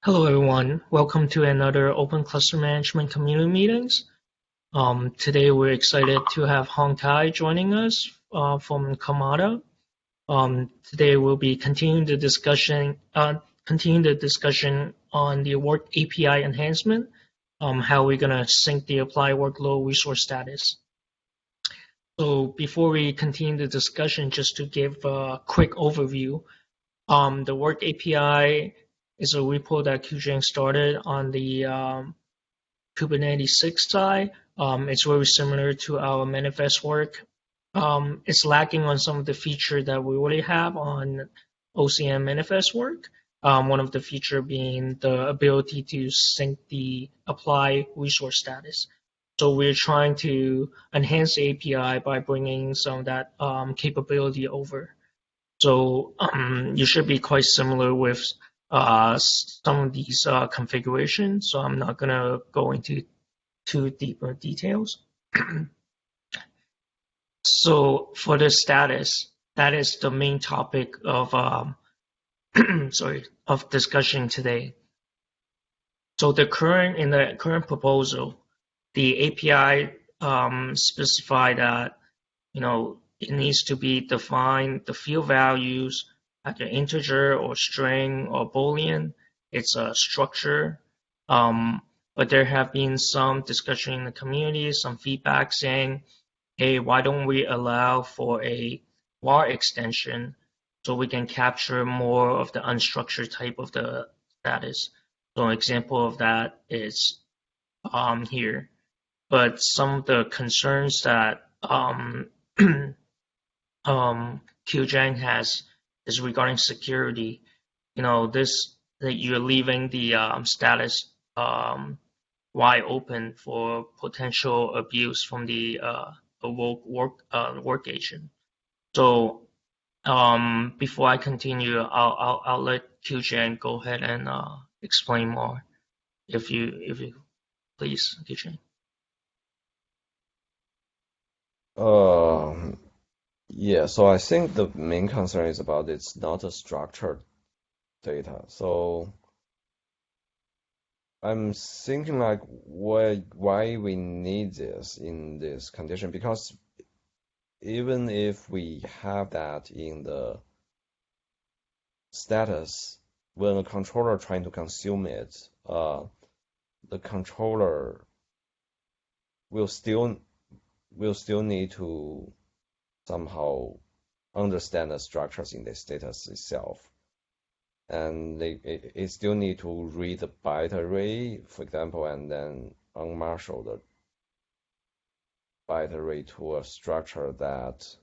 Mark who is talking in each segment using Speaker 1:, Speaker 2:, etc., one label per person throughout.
Speaker 1: Hello, everyone. Welcome to another Open Cluster Management Community Meetings. Today, we're excited to have Hong Tai joining us from Kamada. Today, we'll be continuing the discussion on the Work API enhancement, how we're going to sync the apply workload resource status. So before we continue the discussion, just to give a quick overview, the Work API is a repo that QGen started on the Kubernetes 6 side. It's very similar to our manifest work. It's lacking on some of the feature that we already have on OCM manifest work. One of the feature being the ability to sync the apply resource status. So we're trying to enhance the API by bringing some of that capability over. So you should be quite similar with some of these configurations. So I'm not going to go into too deeper details. So for the status, that is the main topic of of discussion today. So in the current proposal, the API specify that it needs to be defined the field values either integer or string or boolean. It's a structure. But there have been some discussion in the community, some feedback saying, hey, why don't we allow for a var extension so we can capture more of the unstructured type of the status. So an example of that is here. But some of the concerns that QGen has is regarding security. That you're leaving the status wide open for potential abuse from the work agent. So before I continue, I'll let QGen go ahead and explain more. If you please, QGen.
Speaker 2: Yeah, so I think the main concern is about it's not a structured data. So I'm thinking like why we need this in this condition, because even if we have that in the status, when a controller trying to consume it, the controller will still need to somehow understand the structures in the status itself. And it still need to read the byte array, for example, and then unmarshal the byte array to a structure that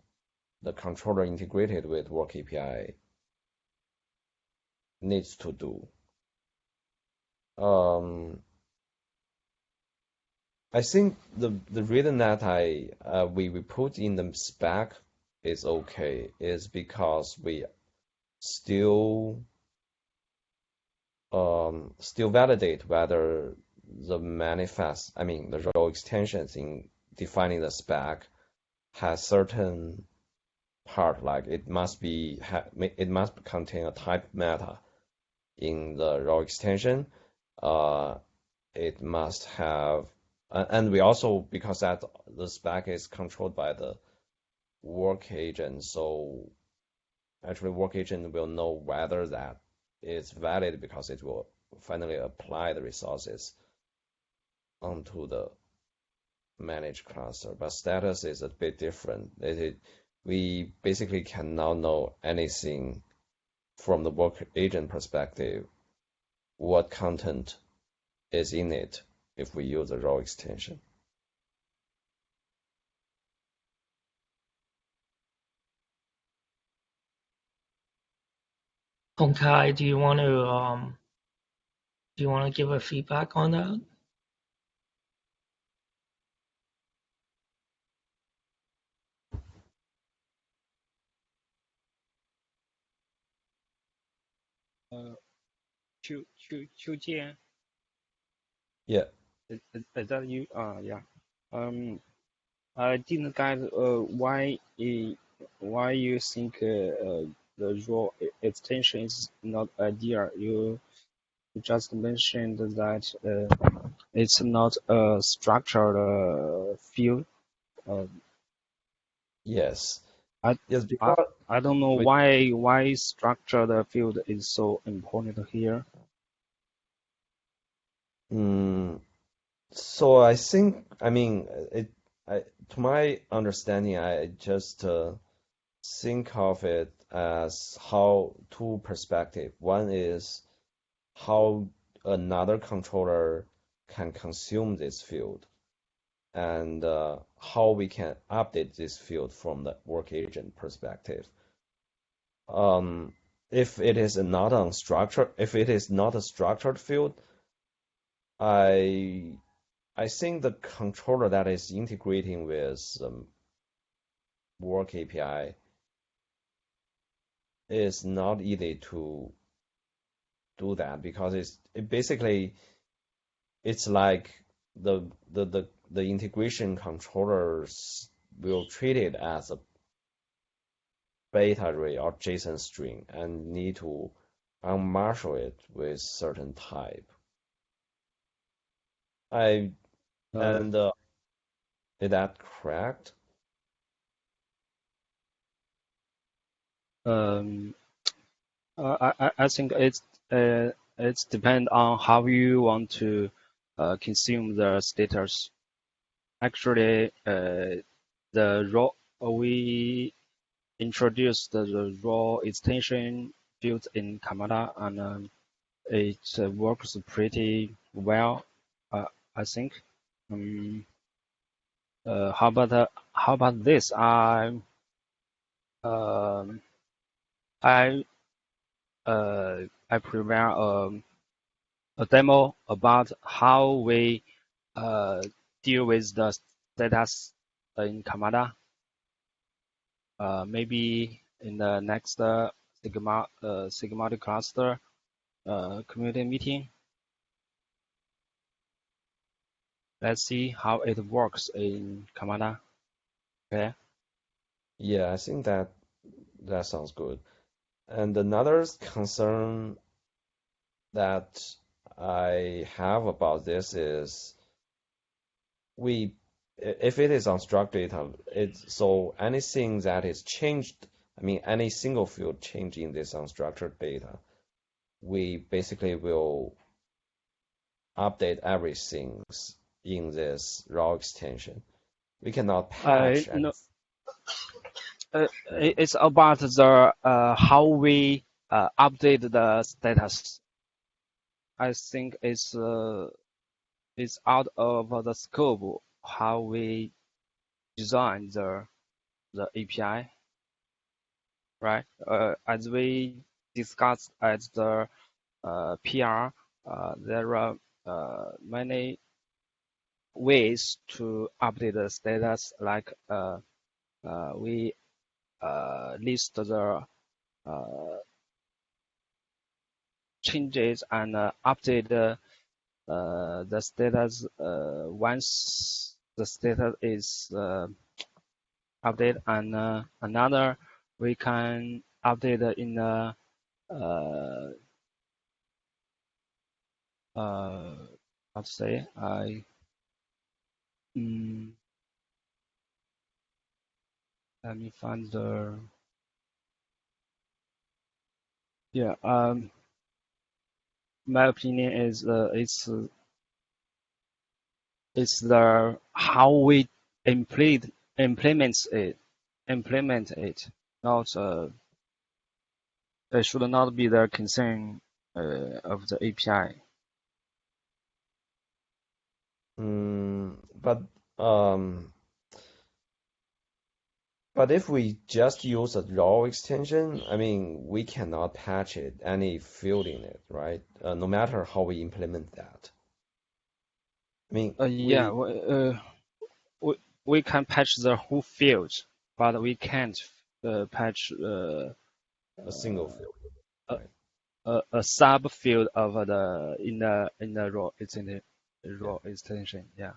Speaker 2: the controller integrated with Work API needs to do. I think the reason that we put in the spec is okay is because we still validate whether the manifest, I mean the role extensions in defining the spec has certain part, like it must contain a type meta in the role extension. It must have, and we also, because that the spec is controlled by the work agent, so actually work agent will know whether that is valid because it will finally apply the resources onto the managed cluster. But status is a bit different. We basically cannot know anything from the work agent perspective, what content is in it if we use a role extension.
Speaker 1: Hong Tai, do you want to give a feedback on that?
Speaker 3: Qiu Jian.
Speaker 2: Yeah.
Speaker 3: Is that you? Yeah. I didn't get why you think the raw extension is not ideal. you just mentioned that it's not a structured field. Uh,
Speaker 2: Yes.
Speaker 3: I,
Speaker 2: Yes,
Speaker 3: I
Speaker 2: because
Speaker 3: I don't know
Speaker 2: we,
Speaker 3: why structured field is so important here.
Speaker 2: mm, so I think, I mean, to my understanding, I just think of it as how two perspective. One is how another controller can consume this field, and how we can update this field from the work agent perspective. Um, if it is not unstructured, if it is not a structured field, I I think the controller that is integrating with work API is not easy to do that because it basically it's like the integration controllers will treat it as a beta array or JSON string and need to unmarshal it with certain type. I
Speaker 3: Uh,
Speaker 2: and is that correct?
Speaker 3: um, I think it's depend on how you want to consume the status. Actually, the raw we introduced the raw extension built in Kamada, and it works pretty well. I think. Um, how about this? Um, I I prepare a demo about how we uh, deal with the status in Kamada. Maybe in the next Sigma cluster community meeting. Let's see how it works in Kamada. Okay.
Speaker 2: Yeah, I think that sounds good. And another concern that I have about this is we if it is unstructured data, it's so anything that is changed, I mean any single field change in this unstructured data, we basically will update everything in this raw extension. We cannot patch any.
Speaker 3: No, it's about the how we update the status. I think it's out of the scope how we design the API, right? As we discussed at the PR, there are many ways to update the status, like we list the changes and update the status once the status is updated, and another we can update in the how to say mm, let me find the yeah my opinion is it's the how we implement it, not it should not be the concern of the API.
Speaker 2: But um, but if we just use a raw extension, I mean, we cannot patch it, any field in it, right? No matter how we implement that. I mean,
Speaker 3: Yeah, we can patch the whole field, but we can't patch
Speaker 2: a single field,
Speaker 3: a,
Speaker 2: right?
Speaker 3: a sub field of the in the
Speaker 2: Yeah.
Speaker 3: raw extension. Yeah.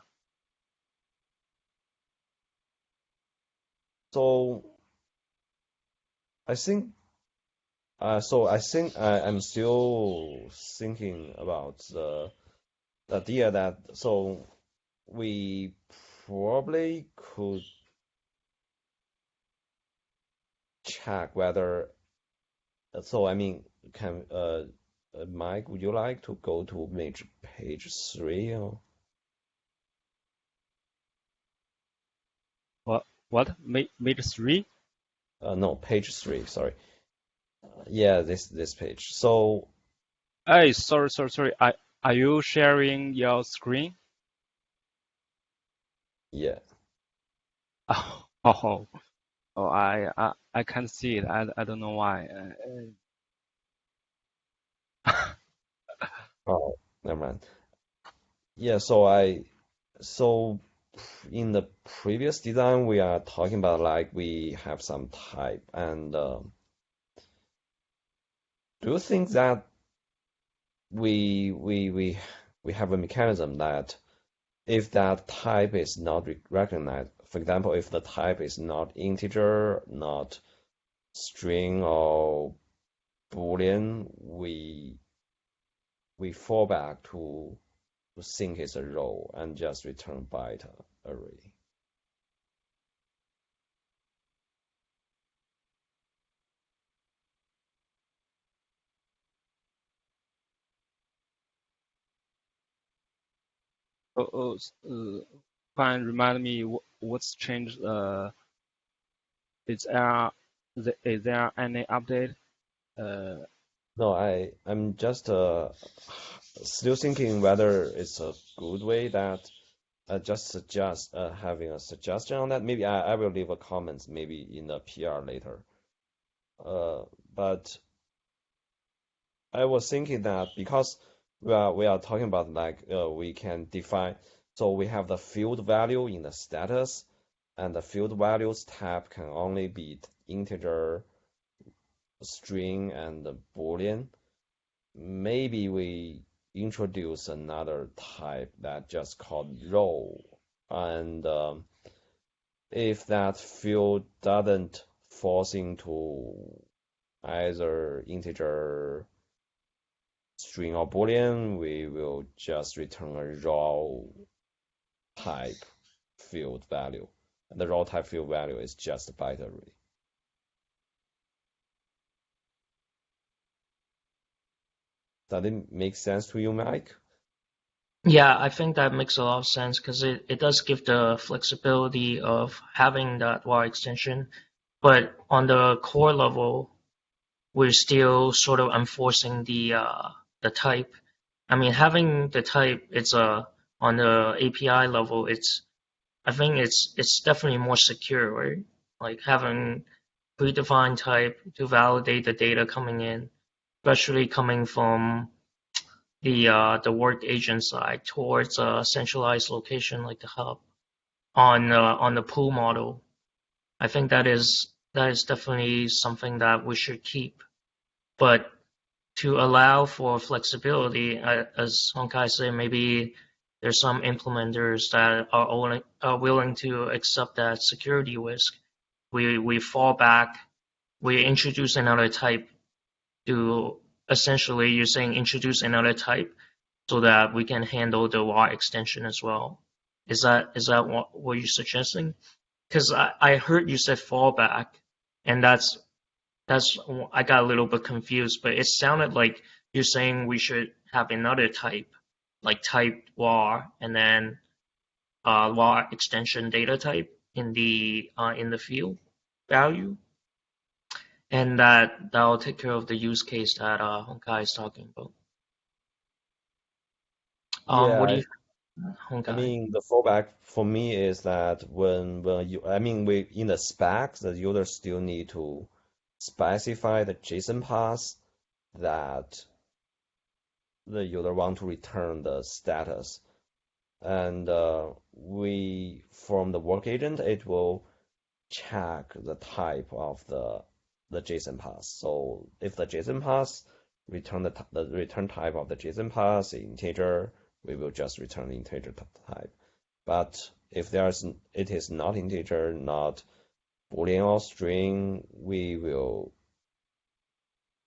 Speaker 2: So I think So I think I'm still thinking about the idea that so we probably could check whether so I mean can Mike, would you like to go to page 3 or
Speaker 3: What? Made three?
Speaker 2: no, page 3, sorry. Yeah, this page. So
Speaker 3: Hey, sorry. Are you sharing your screen?
Speaker 2: yeah.
Speaker 3: Oh, oh, I can't see it. I don't know why.
Speaker 2: Oh, never mind. Yeah, so in the previous design we are talking about like we have some type and do you think that we we we we have a mechanism that if that type is not recognized, for example, if the type is not integer, not string or Boolean, we fall back to think it's a row and just return byte array.
Speaker 3: Fine. Remind me what's changed. Is there is there any update? Uh,
Speaker 2: No, I'm just still thinking whether it's a good way that just suggest having a suggestion on that. Maybe I will leave a comment maybe in the PR later. Uh, but I was thinking that because we are talking about like we can define, so we have the field value in the status, and the field values type can only be integer, string, and Boolean. Maybe we introduce another type that just called row, and if that field doesn't fall into either integer, string, or Boolean, we will just return a raw type field value. And the raw type field value is just byte array. Does it make sense to you, Mike?
Speaker 1: Yeah, I think that makes a lot of sense because it does give the flexibility of having that var extension, but on the core level, we're still sort of enforcing the type. I mean, having the type, it's on the API level, I think it's definitely more secure, right? Like having predefined type to validate the data coming in, especially coming from the work agent side towards a centralized location like the hub on the pool model. I think that is definitely something that we should keep. But to allow for flexibility, as Honkai said, maybe there's some implementers that are willing to accept that security risk. We fall back, we introduce another type to essentially you're saying introduce another type so that we can handle the var extension as well. Is that what you're suggesting? Because I heard you said fallback, and that's I got a little bit confused, but it sounded like you're saying we should have another type, like type var, and then var extension data type in the field value, and that'll take care of the use case that Honkai is talking about. What do
Speaker 2: Yeah,
Speaker 1: you think,
Speaker 2: I
Speaker 1: Honkai?
Speaker 2: mean the fallback for me is that when you I mean we in the spec the user still need to specify the JSON path that the user want to return the status. And we from the work agent it will check the type of the JSON path. So if the JSON path return the return type of the JSON path is integer, we will just return the integer type. But if it is not integer, not Boolean or string, we will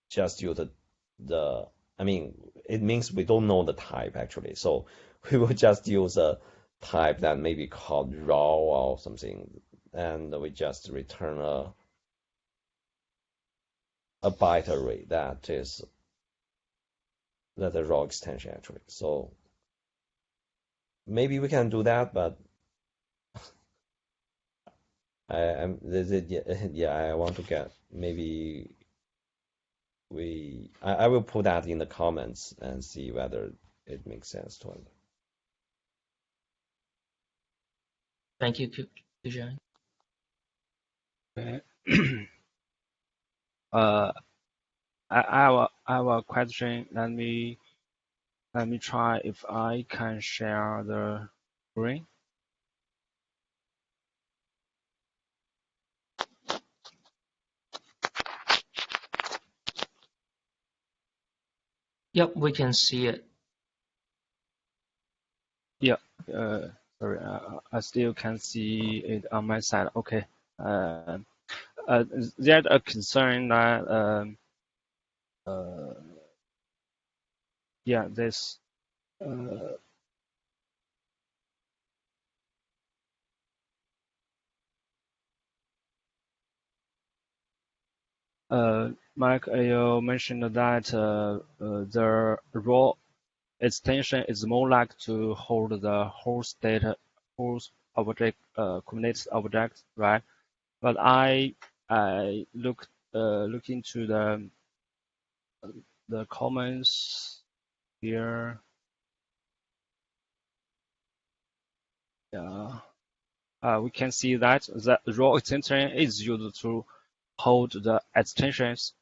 Speaker 2: just use the I mean, it means we don't know the type actually. So we will just use a type that may be called raw or something, and we just return a byte array that is a raw extension actually. So maybe we can do that, but I want to get maybe I will put that in the comments and see whether it makes sense to us.
Speaker 1: Thank you, Kujan.
Speaker 3: Okay. I have a question. Let me try if I can share the screen.
Speaker 1: Yep, we can see it.
Speaker 3: Yeah. Sorry. I still can see it on my side. Okay. There's a concern that yeah, this Mike, you mentioned that the raw extension is more like to hold the host data, host object, Kubernetes object, right? But I look into the comments here. Yeah, we can see that the raw extension is used to hold the extensions.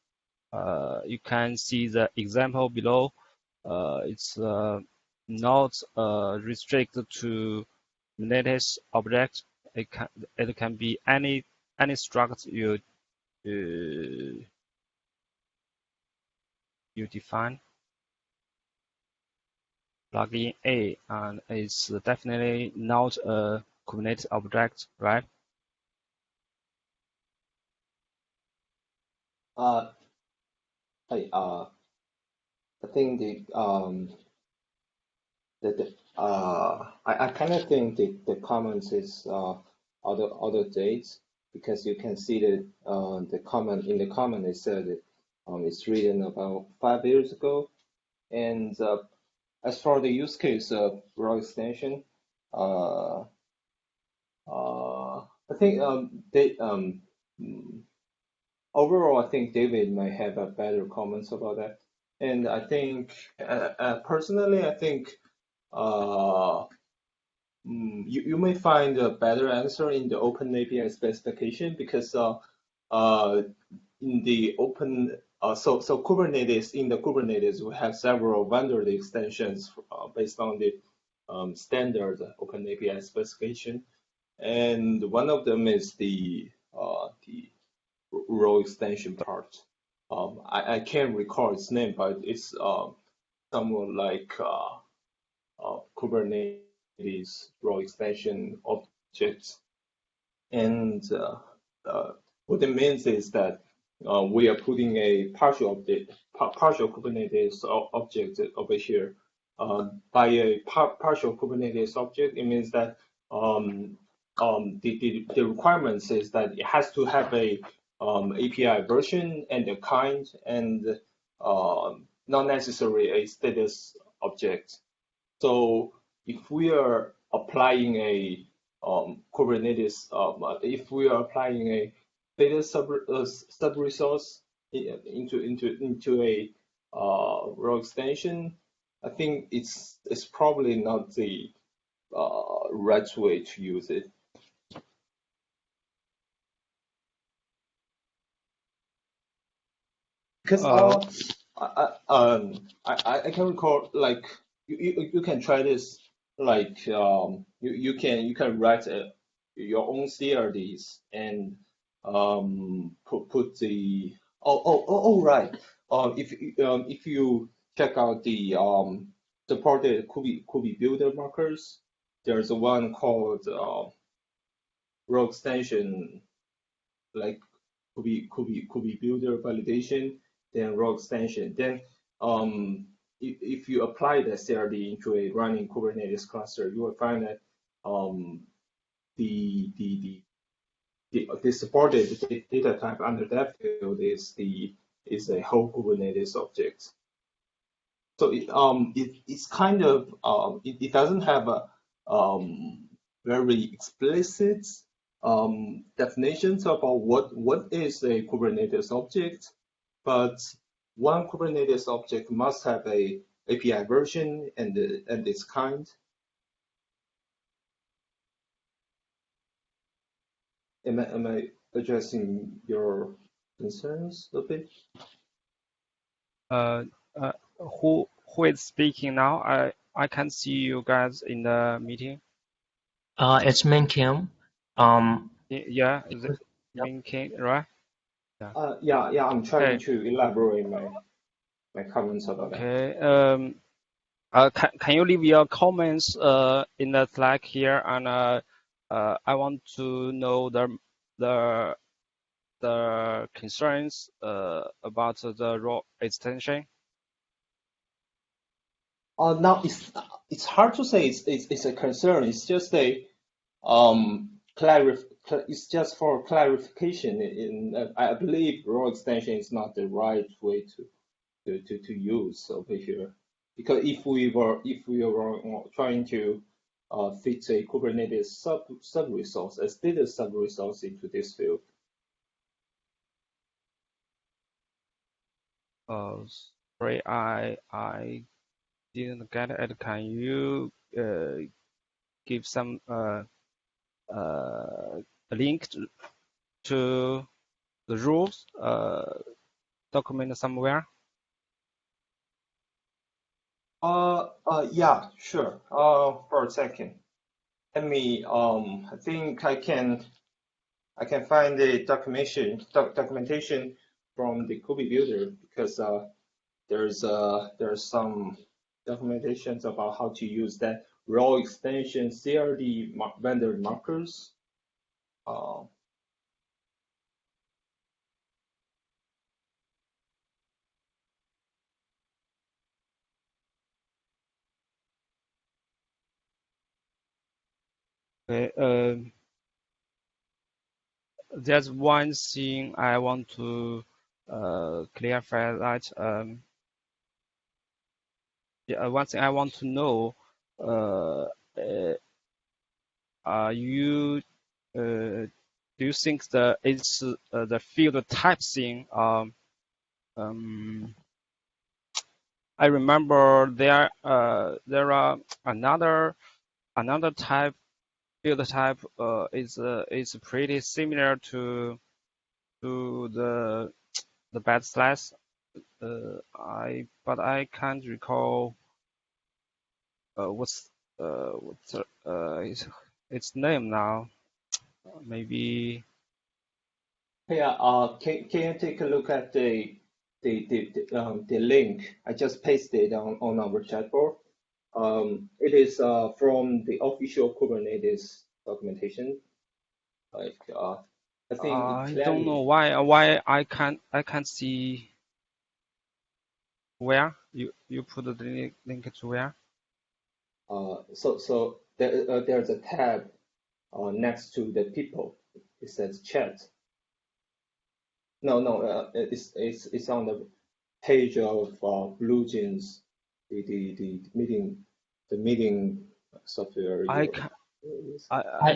Speaker 3: You can see the example below. It's not restricted to Kubernetes object. It can be any struct you define. Plugin A, and it's definitely not a Kubernetes object, right?
Speaker 4: Hi. I think I kind of think the comments is other dates, because you can see that the comment in the comment it said that it's written about 5 years ago. And as for the use case of raw extension, uh, I think overall, I think David might have a better comments about that. And I think personally, I think you may find a better answer in the Open API specification, because in the open so Kubernetes, in the Kubernetes we have several vendor extensions based on the standard Open API specification, and one of them is the raw extension part. I can't recall its name, but it's somewhat like Kubernetes raw extension objects. And what it means is that we are putting a partial Kubernetes object over here. By a partial Kubernetes object, it means that the requirements is that it has to have a API version and a kind, and not necessarily a status object. So if we are applying a Kubernetes, if we are applying a data sub resource into a raw extension, I think it's probably not the right way to use it. Because I can recall, like you can try this, like you can write your own CRDs and put the right. If you check out the supported Kubi builder markers, there's one called raw extension, like Kubi builder validation. then role extension. Then if you apply the CRD into a running Kubernetes cluster, you will find that the supported data type under that field is a whole Kubernetes object. So it's kind of it doesn't have a very explicit definitions about what is a Kubernetes object, but one Kubernetes object must have a API version and its kind. Am I addressing your concerns a bit?
Speaker 3: Who is speaking now? I can see you guys in the meeting.
Speaker 1: It's Min Kim.
Speaker 3: Yeah, is it Min Kim, right?
Speaker 4: Yeah. I'm trying to elaborate my comments about that.
Speaker 3: Okay. Can you leave your comments in the Slack here? And I want to know the concerns about the role extension.
Speaker 4: Now it's hard to say it's a concern. It's just a it's just for clarification. I believe role extension is not the right way to use over here, because if we were trying to fit a Kubernetes sub resource, a status sub resource into this field.
Speaker 3: Sorry, I didn't get it. Can you give some link to the rules document somewhere?
Speaker 4: Yeah, sure. For a second, let me. I think I can find the documentation from the Kubi builder, because there's some documentations about how to use that role extension CRD vendor markers.
Speaker 3: Okay. There's one thing I want to clarify that. One thing I want to know. Do you think it's the field type thing? I remember there are another type. Field type is pretty similar to the backslash. But I can't recall what's its name now. Maybe.
Speaker 4: Yeah. Can you take a look at the link I just pasted on our chat board? It is from the official Kubernetes documentation. Like I think
Speaker 3: I don't know why I can't see where you put the link to where.
Speaker 4: So there's a tab next to the people. It says chat. No, it's on the page of BlueJeans, the meeting software.
Speaker 3: I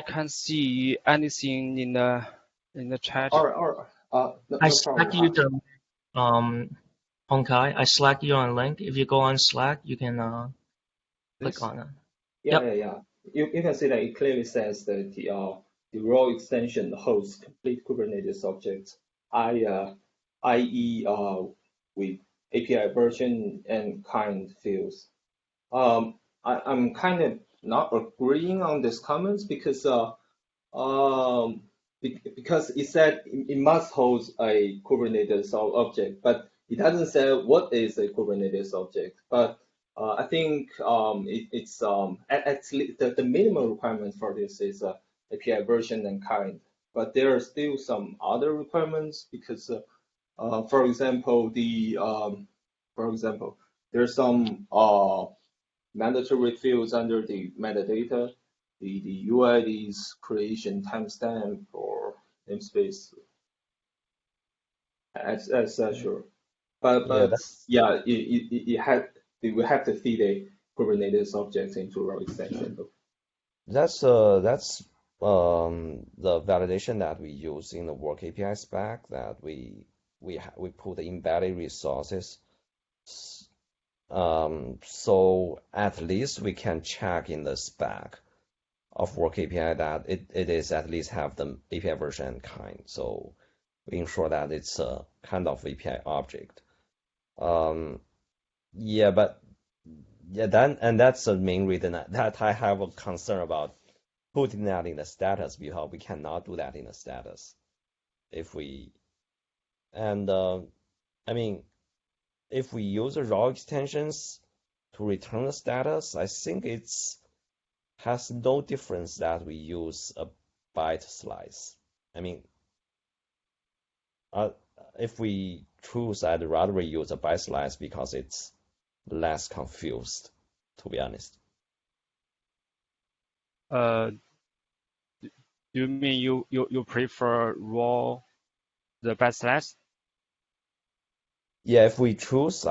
Speaker 3: can't see anything in the chat.
Speaker 4: No
Speaker 1: I Slack you the Honkai. I Slack you on link. If you go on Slack, you can click on it.
Speaker 4: Yeah. You can see that it clearly says that the role extension hosts complete Kubernetes objects, i.e. with API version and kind fields. I'm kind of not agreeing on these comments, because it said it must host a Kubernetes object, but it doesn't say what is a Kubernetes object. But I think it's actually the minimum requirement for this is API version and kind. But there are still some other requirements, because For example, there's some mandatory fields under the metadata, the UIDs, creation timestamp or namespace, etc. But
Speaker 2: that's
Speaker 4: yeah, we have to feed a Kubernetes object into our extension.
Speaker 2: that's the validation that we use in the work API spec, that we put embedded resources. So at least we can check in the spec of work API that it is at least have the API version and kind. So we ensure that it's a kind of API object. Yeah, but yeah, that's the main reason that I have a concern about putting that in the status, because we cannot do that in the status. If we and I mean, if we use the raw extensions to return the status, I think it's has no difference that we use a byte slice. I mean, if we choose, I'd rather we use a byte slice because it's less confused, to be honest.
Speaker 3: Do you mean you prefer raw the byte slice?
Speaker 2: Yeah, if we choose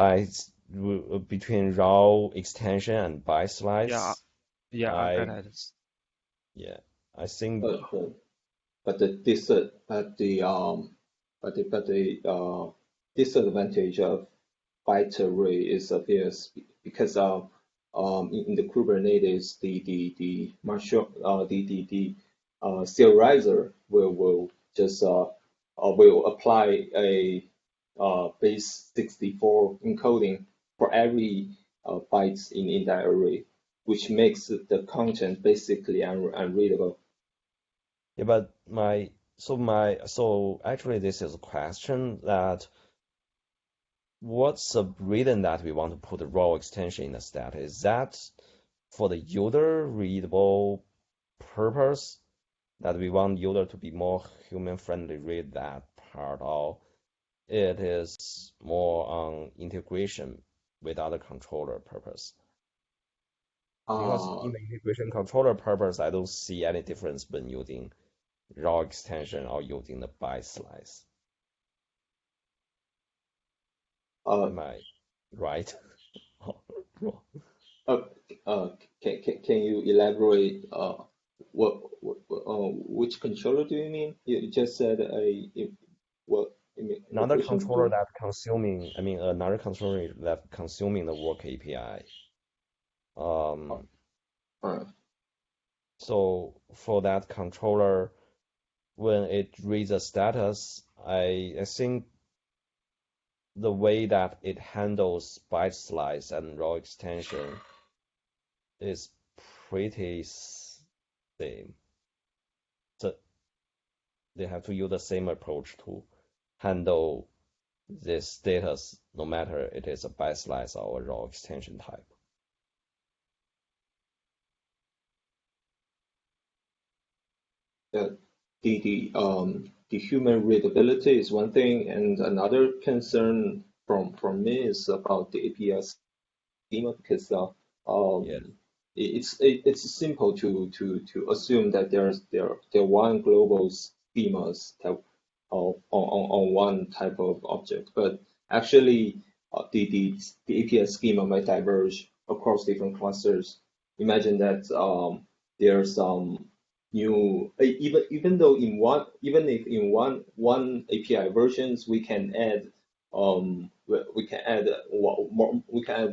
Speaker 2: between raw extension and byte slice,
Speaker 3: Yeah, I
Speaker 2: I
Speaker 3: got it.
Speaker 2: yeah, I think
Speaker 4: But the disadvantage of byte array is obvious because in the Kubernetes the marshal the serializer will just will apply a base 64 encoding for every bytes in that array, which makes the content basically unreadable.
Speaker 2: yeah, but so actually this is a question that what's the reason that we want to put a raw extension in the stat? Is that for the user readable purpose, that we want user to be more human friendly read that part, or it is more on integration with other controller purpose? Because in the integration controller purpose, I don't see any difference when using raw extension or using the byte slice. Am I right?
Speaker 4: Can you elaborate which controller do you mean? You just said what you mean
Speaker 2: Another
Speaker 4: integration
Speaker 2: controller
Speaker 4: tool?
Speaker 2: that consuming, I mean, another controller that consuming the work API.
Speaker 4: Alright.
Speaker 2: So for that controller, when it reads a status, I think the way that it handles byte slice and raw extension is pretty same. So they have to use the same approach to handle this status, no matter it is a byte slice or a raw extension type.
Speaker 4: The human readability is one thing, and another concern from me is about the API schema because
Speaker 2: Yeah.
Speaker 4: it's simple to assume that there one global schemas that on one type of object, but actually the API schema might diverge across different clusters. Imagine that there's some new even though in one even if in one API versions we can add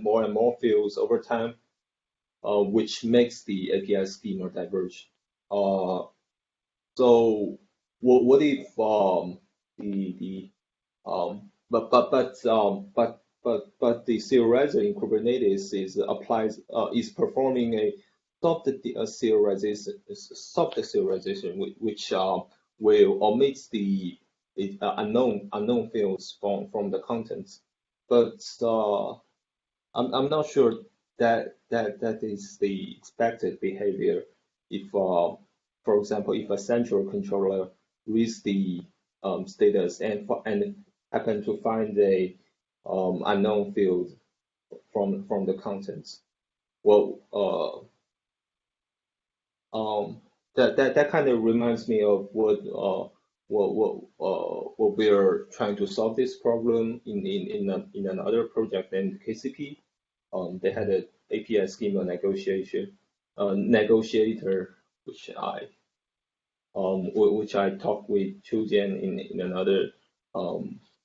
Speaker 4: more and more fields over time, which makes the API schema diverge. So what if the but the serializer in Kubernetes is performing a soft serialization which will omit the unknown fields from the contents. But I'm not sure that is the expected behavior if, for example, if a central controller reads the status and happen to find a unknown field from the contents. Well, that kind of reminds me of what we are trying to solve this problem in another project named KCP. They had an API schema negotiator, which I talked with Chu Jian in another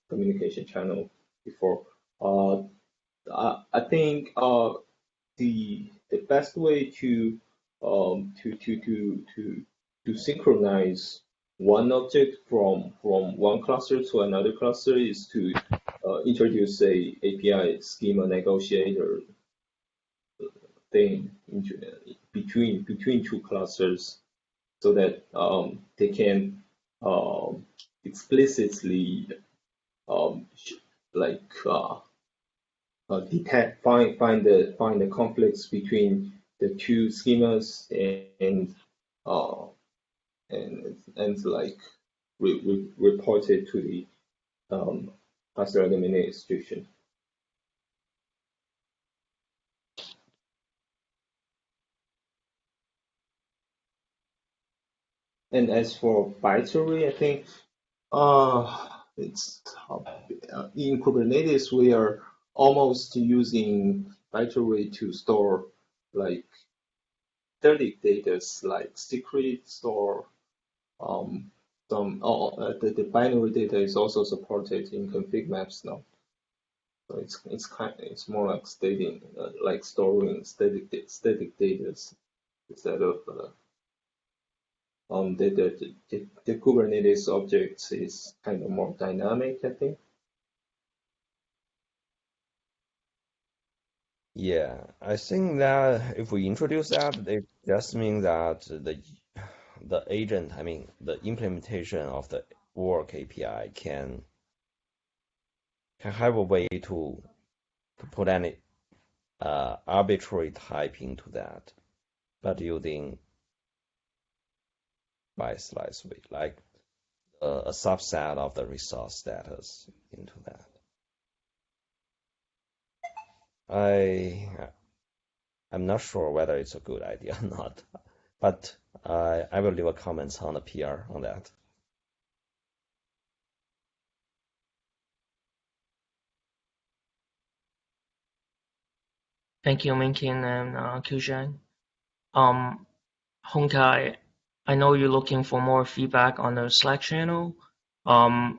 Speaker 4: communication channel before. I think the best way to synchronize one object from one cluster to another cluster is to introduce a API schema negotiator thing between two clusters, so that they can explicitly detect find the conflicts between the two schemas and like report it to the cluster administration. And as for bytary, I think it's in Kubernetes we are almost using bytary to store like static data, like secret store. The binary data is also supported in config maps now. So it's more like storing static data instead of the Kubernetes objects is kind of more dynamic, I think.
Speaker 2: Yeah, I think that if we introduce that, it just means that the agent, I mean the implementation of the work API can have a way to put any arbitrary type into that, but using slice weight, like a subset of the resource status into that. I'm not sure whether it's a good idea or not, but I will leave a comment on the PR on that.
Speaker 1: Thank you, Minkin and Qiuzhan. Hongkai, I know you're looking for more feedback on the Slack channel.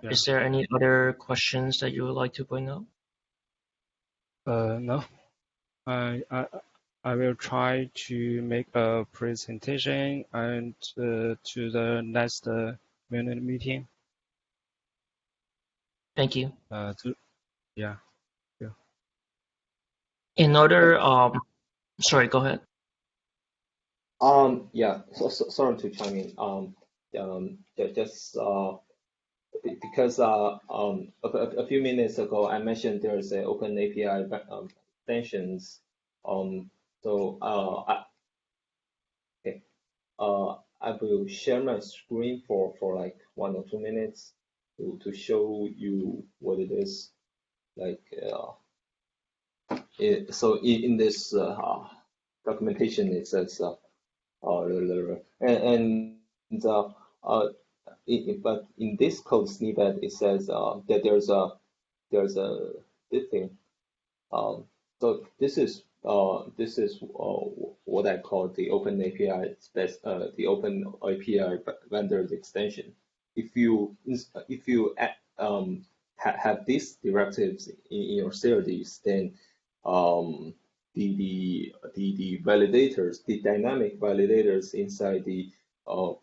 Speaker 1: Is there any other questions that you would like to bring up?
Speaker 3: No. I will try to make a presentation and to the next minute meeting.
Speaker 1: Thank you.
Speaker 3: Yeah.
Speaker 1: Another sorry, go ahead.
Speaker 4: Yeah. So sorry to chime in. Just because a few minutes ago I mentioned there is an open API extensions. So I will share my screen for like 1 or 2 minutes to show you what it is. Like so in this documentation it says but in this code snippet it says that there's this thing. So this is what I call the open API the open API vendor extension. If you have these directives in your CRDs, then the validators, the dynamic validators inside the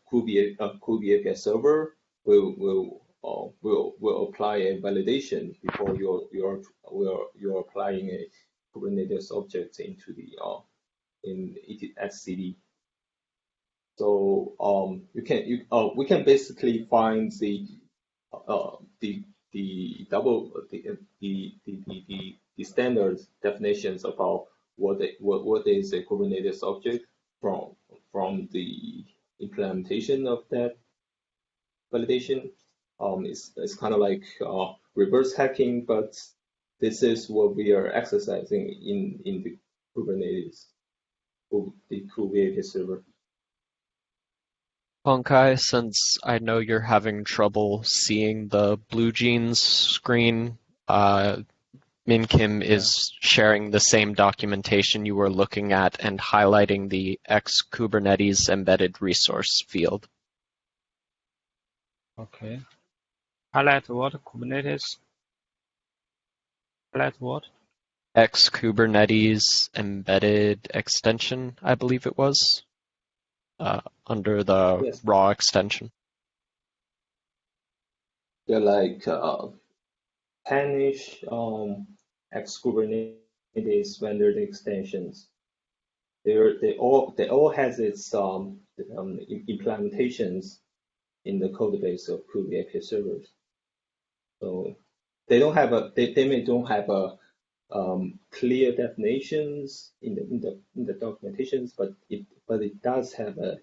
Speaker 4: Kubi API server will apply a validation before you're applying a Kubernetes object into the in etcd. So we can basically find the standard definitions about what is a Kubernetes object from the implementation of that validation. It's kind of like reverse hacking, but this is what we are exercising in the Kubernetes, the KubeAPI server.
Speaker 5: Honkai, since I know you're having trouble seeing the BlueJeans screen, Min Kim is sharing the same documentation you were looking at and highlighting the X Kubernetes embedded resource field.
Speaker 3: Okay. Highlight what? Kubernetes? Highlight what?
Speaker 5: X Kubernetes embedded extension, I believe it was, under the
Speaker 4: Yes.
Speaker 5: raw extension.
Speaker 4: They're like 10-ish X Kubernetes rendered extensions. They all has its implementations in the code base of KubeAPI servers. So they don't have clear definitions in the documentations, but it does have a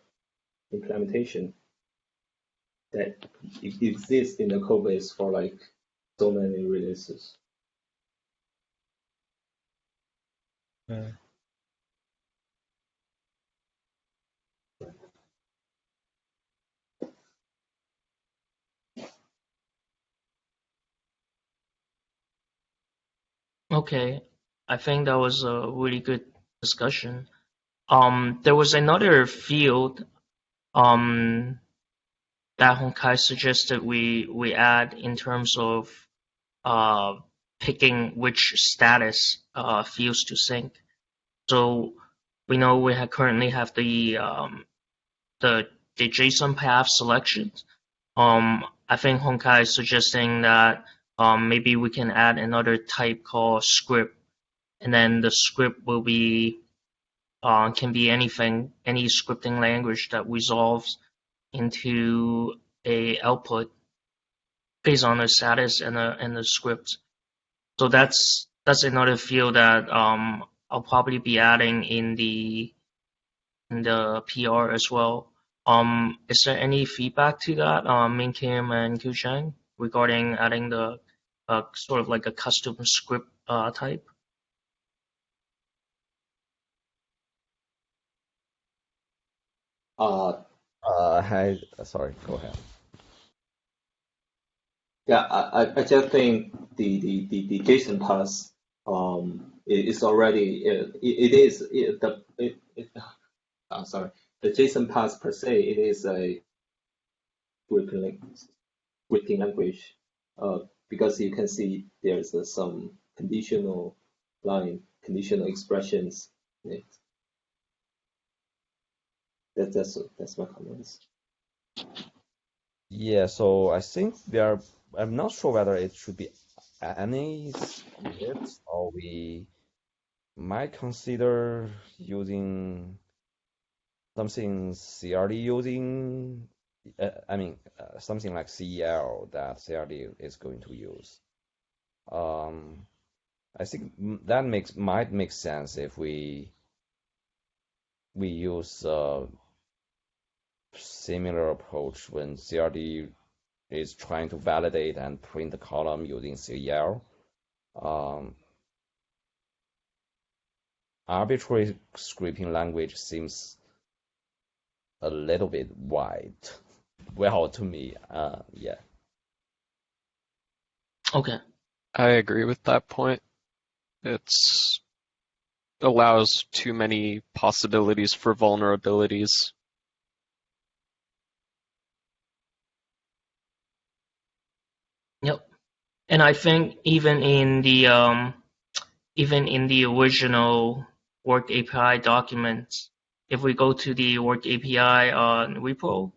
Speaker 4: implementation that exists in the code base for like so many releases.
Speaker 3: Yeah.
Speaker 1: Okay, I think that was a really good discussion. There was another field that Honkai suggested we add in terms of picking which status fields to sync. So we know we currently have the JSON path selection. I think Honkai is suggesting that maybe we can add another type called script, and then the script will be can be anything, any scripting language that resolves into a output based on the status and the script. So that's another field that I'll probably be adding in the PR as well. Is there any feedback to that, Min Kim and Q Chang, regarding adding the sort of like a custom script type?
Speaker 2: Sorry, go ahead.
Speaker 4: Yeah, I just think the JSON path is already sorry, the JSON path per se, it is a scripting language because you can see there's some conditional expressions in it. That's my comments.
Speaker 2: Yeah, so I think I'm not sure whether it should be any script or we might consider using something CRD using, something like CEL that CRD is going to use. I think that might make sense if we use a similar approach when CRD is trying to validate and print the column using CEL. Arbitrary scripting language seems a little bit wide. Well, to me, yeah.
Speaker 1: Okay.
Speaker 5: I agree with that point. It's allows too many possibilities for vulnerabilities.
Speaker 1: Yep. And I think even in the original Work API documents, if we go to the Work API repo,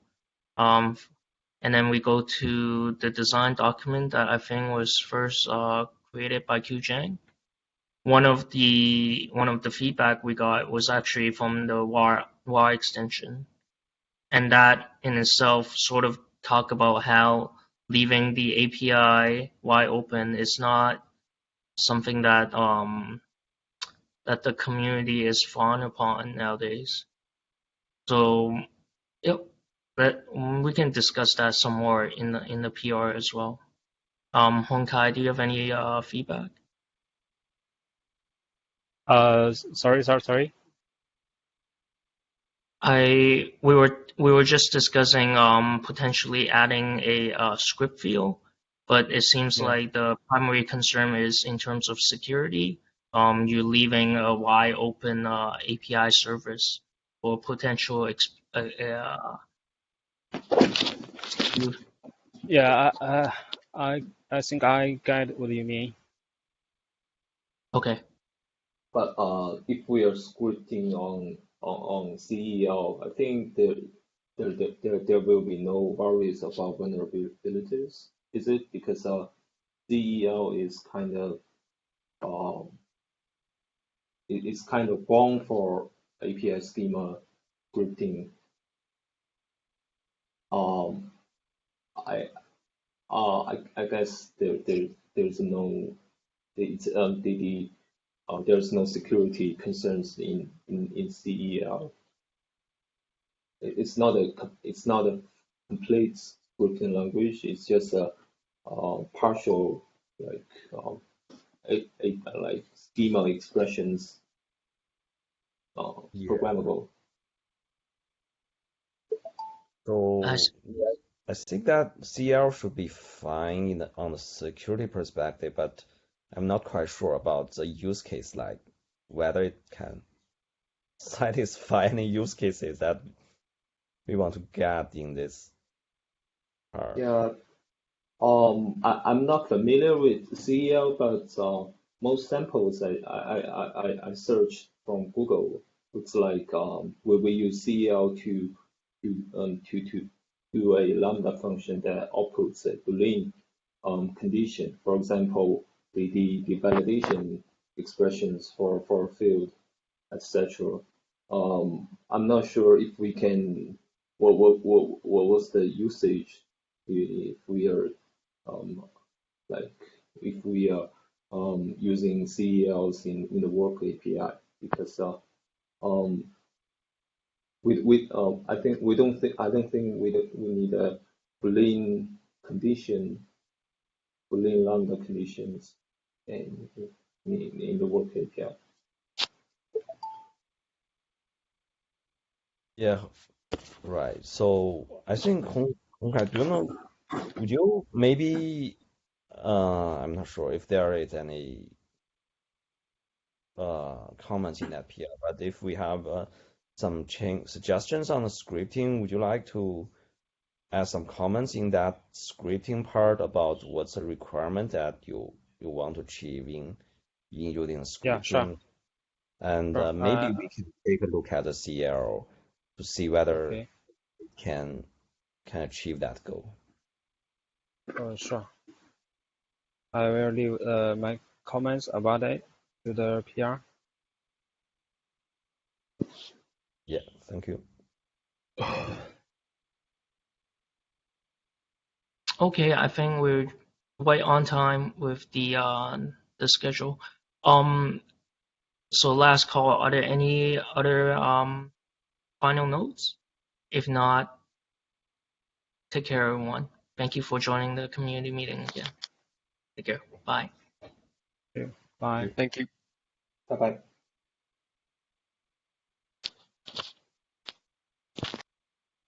Speaker 1: and then we go to the design document that I think was first created by Q Chang, one of the feedback we got was actually from the WAR extension, and that in itself sort of talk about how leaving the API wide open is not something that that the community is fond upon nowadays. So, yep, We can discuss that some more in the PR as well. Hongkai, do you have any feedback?
Speaker 3: Sorry.
Speaker 1: We were just discussing potentially adding a script field, but it seems like the primary concern is in terms of security. You're leaving a wide open API service for potential
Speaker 3: Yeah, I think I get what you mean.
Speaker 1: Okay.
Speaker 4: But if we are scripting on CEL, I think there will be no worries about vulnerabilities. Is it because CEL is kind of it's kind of born for API schema scripting. I guess there's no there's no security concerns in CEL. It's not a complete scripting language. It's just a partial like schema expressions programmable.
Speaker 2: So I think that CL should be fine on the security perspective, but I'm not quite sure about the use case, like whether it can satisfy any use cases that we want to get in this part.
Speaker 4: Yeah, I'm not familiar with CEL, but most samples I searched from Google looks like we use CEL to do a lambda function that outputs a Boolean condition. For example, the validation expressions for a field, etc. I'm not sure if we can. What was the usage if we are like if we are using CELs in the work API, because I don't think we need a Boolean condition, Boolean lambda conditions in the work API.
Speaker 2: Yeah, right. So I think Hongkai, do you know, would you maybe I'm not sure if there is any comments in that PR, but if we have some suggestions on the scripting, would you like to add some comments in that scripting part about what's the requirement that you want to achieve in using scripting?
Speaker 3: Yeah, sure.
Speaker 2: And
Speaker 3: Sure.
Speaker 2: maybe we can take a look at the CL to see whether it can achieve that goal.
Speaker 3: Sure. I will leave my comments about it to the PR.
Speaker 2: Yeah, thank you.
Speaker 1: Okay, I think we're right on time with the schedule. So last call, are there any other final notes? If not, take care, everyone. Thank you for joining the community meeting again. Take care. Bye.
Speaker 3: Bye.
Speaker 5: Thank you.
Speaker 4: Bye bye.